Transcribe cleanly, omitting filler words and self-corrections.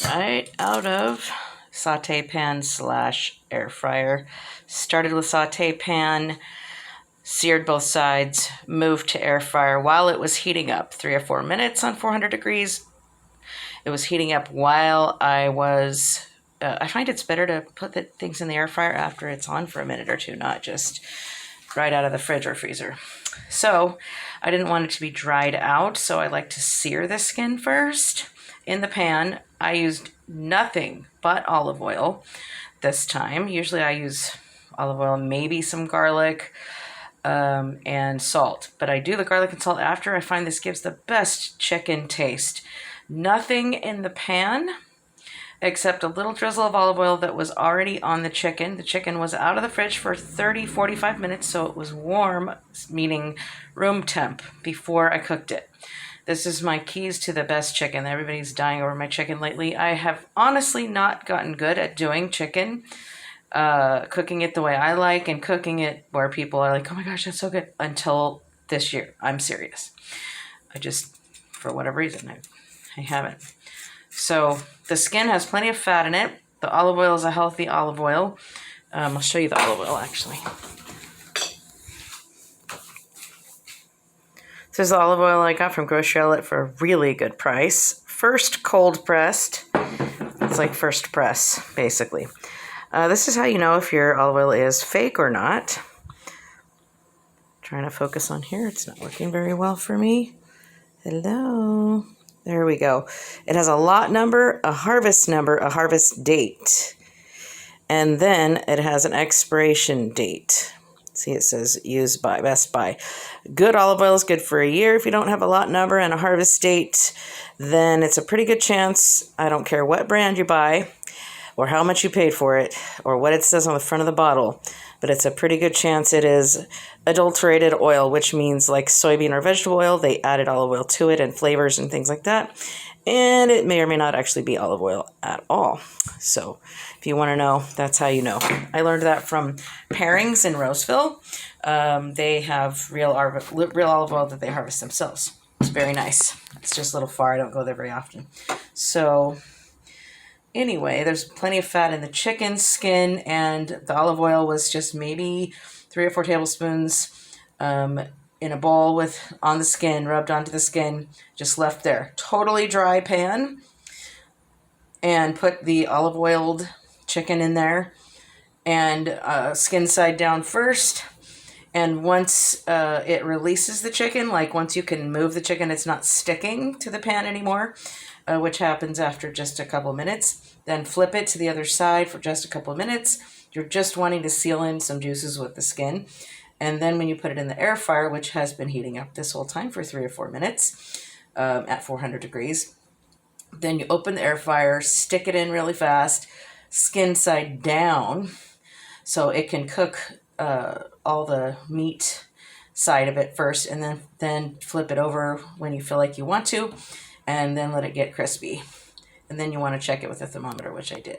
right out of saute pan / air fryer. Started with saute pan, seared both sides, moved to air fryer while it was heating up, 3 or 4 minutes on 400 degrees. It was heating up while I was, I find it's better to put the things in the air fryer after it's on for a minute or two, not just right out of the fridge or freezer. So I didn't want it to be dried out, so I like to sear the skin first. In the pan, I used nothing but olive oil this time. Usually I use olive oil, maybe some garlic, and salt. But I do the garlic and salt after. I find this gives the best chicken taste. Nothing in the pan except a little drizzle of olive oil that was already on the chicken. The chicken was out of the fridge for 30-45 minutes, so it was warm, meaning room temp, before I cooked it. This is my keys to the best chicken. Everybody's dying over my chicken lately. I have honestly not gotten good at doing chicken, cooking it the way I like and cooking it where people are like, oh my gosh, that's so good, until this year. I'm serious. I just, for whatever reason, I haven't. So the skin has plenty of fat in it. The olive oil is a healthy olive oil. I'll show you the olive oil actually. This is the olive oil I got from Grocery Outlet for a really good price. First cold pressed. It's like first press, basically. This is how you know if your olive oil is fake or not. Trying to focus on here. It's not working very well for me. Hello. There we go. It has a lot number, a harvest date. And then it has an expiration date. See, it says use by, best by. Good olive oil is good for a year. If you don't have a lot number and a harvest date, then it's a pretty good chance, I don't care what brand you buy or how much you paid for it or what it says on the front of the bottle, but it's a pretty good chance it is adulterated oil, which means like soybean or vegetable oil, they added olive oil to it and flavors and things like that. And it may or may not actually be olive oil at all. So if you want to know, that's how you know. I learned that from Pairings in Roseville. They have real olive oil that they harvest themselves. It's very nice. It's just a little far. I don't go there very often. So anyway, there's plenty of fat in the chicken skin, and the olive oil was just maybe 3 or 4 tablespoons in a bowl on the skin, rubbed onto the skin, just left there. Totally dry pan, and put the olive oiled chicken in there, and skin side down first. And once it releases the chicken, like once you can move the chicken, it's not sticking to the pan anymore, which happens after just a couple of minutes. Then flip it to the other side for just a couple of minutes. You're just wanting to seal in some juices with the skin. And then when you put it in the air fryer, which has been heating up this whole time for 3 or 4 minutes at 400 degrees, then you open the air fryer, stick it in really fast, skin side down, so it can cook all the meat side of it first, and then flip it over when you feel like you want to, and then let it get crispy. And then you want to check it with a thermometer, which I did.